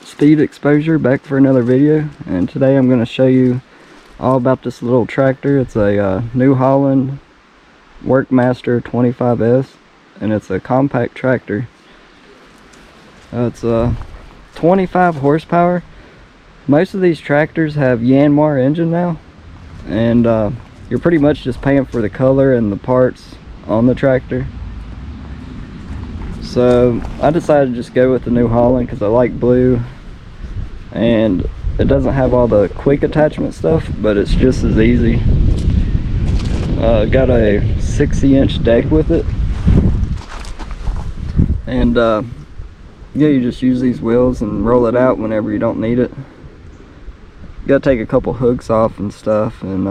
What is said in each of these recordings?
Speed exposure, back for another video, and today I'm going to show you all about this little tractor. It's a New Holland Workmaster 25S, and it's a compact tractor. It's a 25 horsepower. Most of these tractors have Yanmar engine now, and you're pretty much just paying for the color and the parts on the tractor. So I decided to just go with the New Holland because I like blue, and it doesn't have all the quick attachment stuff, but it's just as easy. Got a 60-inch deck with it, and yeah, you just use these wheels and roll it out whenever you don't need it. You gotta take a couple hooks off and stuff, and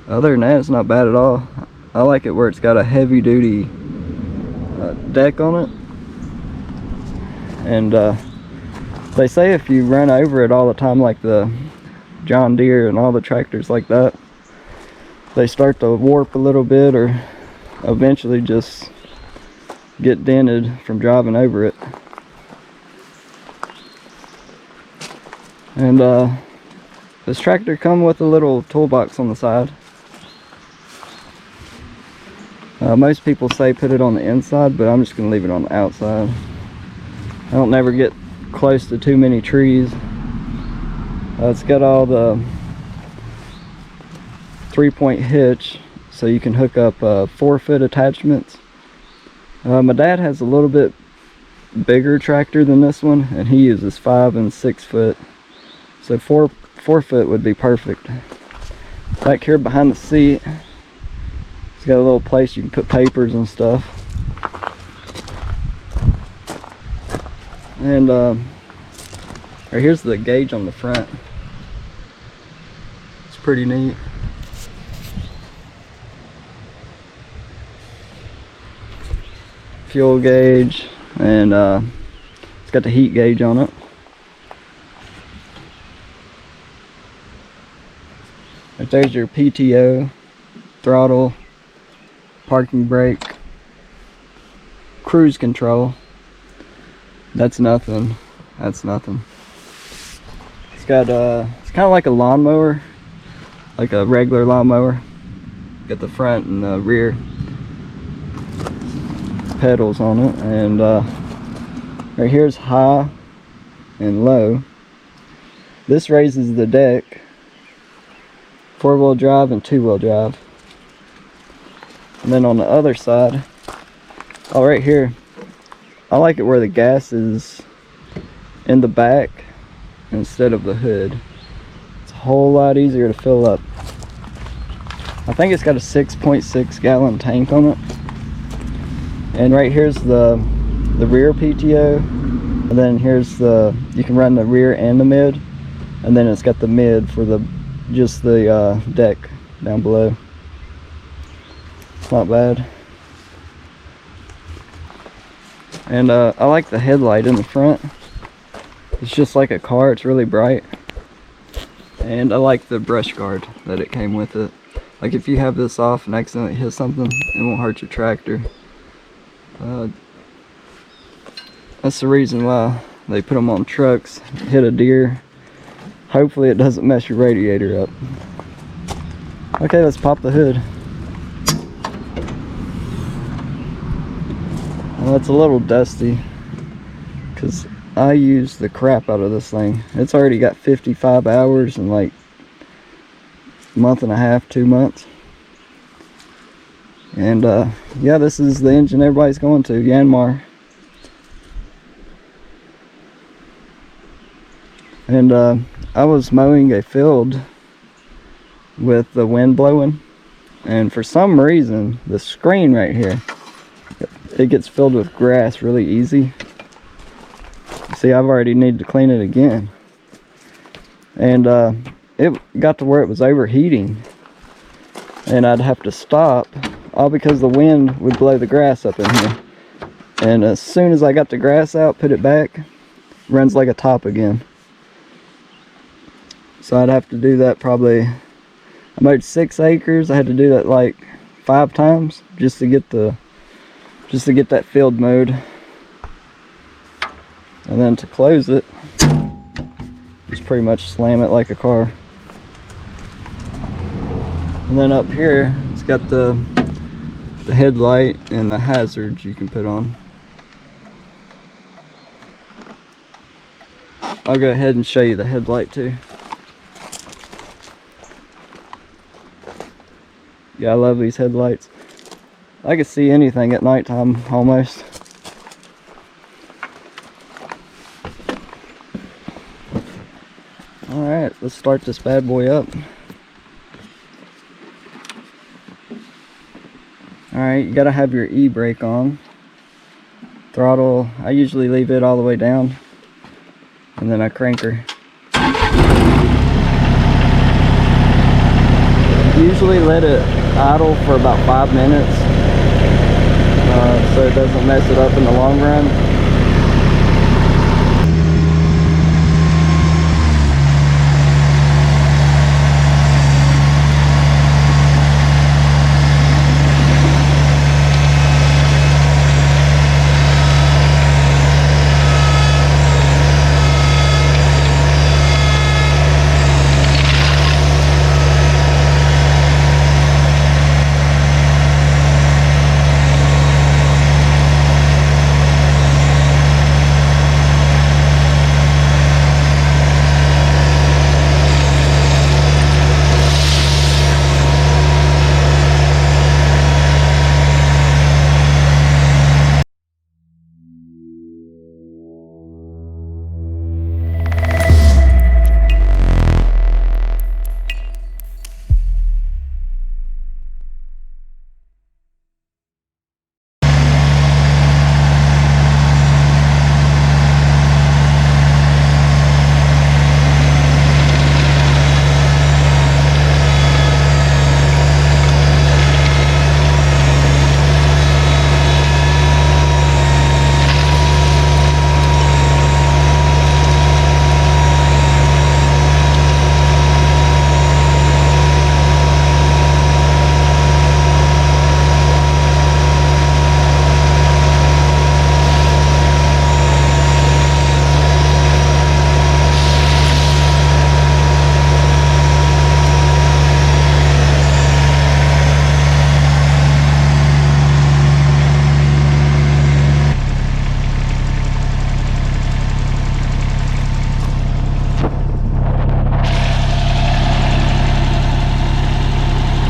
other than that, it's not bad at all. I like it where it's got a heavy-duty deck on it, and they say if you run over it all the time, like the John Deere and all the tractors like that, they start to warp a little bit or eventually just get dented from driving over it. And this tractor comes with a little toolbox on the side. Most people say put it on the inside, but I'm just going to leave it on the outside. I don't never get close to too many trees. It's got all the 3-point hitch, so you can hook up 4-foot attachments. My dad has a little bit bigger tractor than this one, and he uses 5 and 6 foot. So 4 foot would be perfect. Back here behind the seat, it's got a little place you can put papers and stuff. And right here's the gauge on the front. It's pretty neat. Fuel gauge, and it's got the heat gauge on it. Right there's your PTO, throttle, parking brake, cruise control. That's nothing. That's nothing. It's got it's kind of like a lawnmower, like a regular lawnmower. Got the front and the rear pedals on it, and right here's high and low. This raises the deck, 4-wheel drive and 2-wheel drive. And then on the other side, oh, right here, I like it where the gas is in the back instead of the hood. It's a whole lot easier to fill up. I think it's got a 6.6 gallon tank on it. And right here's the rear PTO, and then here's you can run the rear and the mid, and then it's got the mid for just the deck down below. It's not bad. And I like the headlight in the front. It's just like a car, it's really bright. And I like the brush guard that it came with it. Like if you have this off and accidentally hit something, it won't hurt your tractor. That's the reason why they put them on trucks. Hit a deer, hopefully it doesn't mess your radiator up. Okay, let's pop the hood. Well, it's a little dusty because I used the crap out of this thing. It's already got 55 hours in like a month and a half, 2 months. And yeah, this is the engine everybody's going to, Yanmar. And I was mowing a field with the wind blowing, and for some reason the screen right here, it gets filled with grass really easy. See, I've already needed to clean it again. And it got to where it was overheating. And I'd have to stop, all because the wind would blow the grass up in here. And as soon as I got the grass out, put it back, runs like a top again. So I'd have to do that probably, I mowed 6 acres. I had to do that like 5 times just to get that field mowed. And then to close it, just pretty much slam it like a car. And then up here, it's got the headlight and the hazards you can put on. I'll go ahead and show you the headlight too. Yeah, I love these headlights. I can see anything at nighttime almost. Alright, let's start this bad boy up. Alright, you gotta have your e-brake on. Throttle, I usually leave it all the way down. And then I crank her. Usually let it idle for about 5 minutes. So it doesn't mess it up in the long run.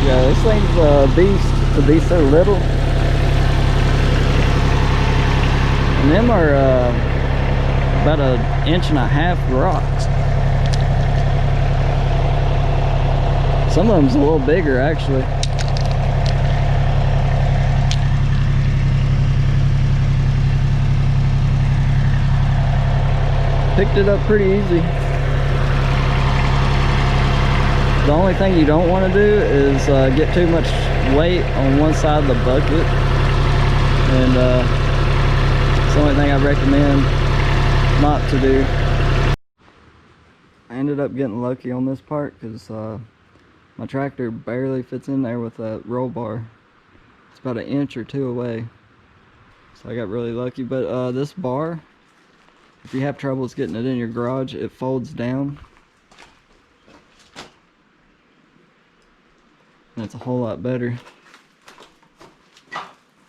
Yeah, this thing's a beast to be so little. And them are about 1.5 inch rocks. Some of them's a little bigger actually. Picked it up pretty easy. The only thing you don't want to do is get too much weight on one side of the bucket, and it's the only thing I recommend not to do. I ended up getting lucky on this part because my tractor barely fits in there with that roll bar. It's about 1 inch or 2 away, so I got really lucky. But this bar, if you have troubles getting it in your garage, it folds down. And it's a whole lot better.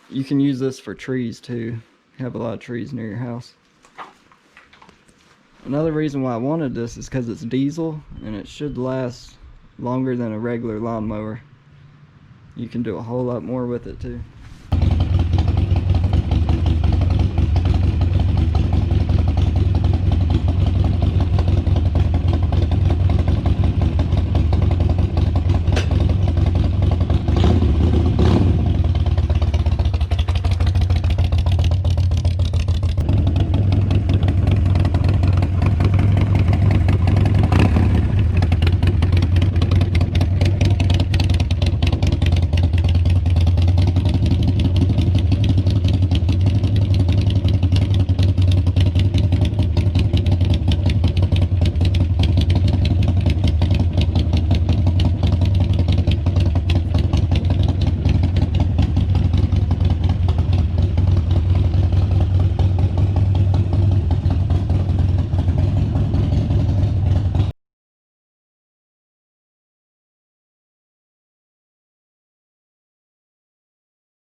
You can use this for trees too. You have a lot of trees near your house. Another reason why I wanted this is because it's diesel and it should last longer than a regular lawnmower. You can do a whole lot more with it too.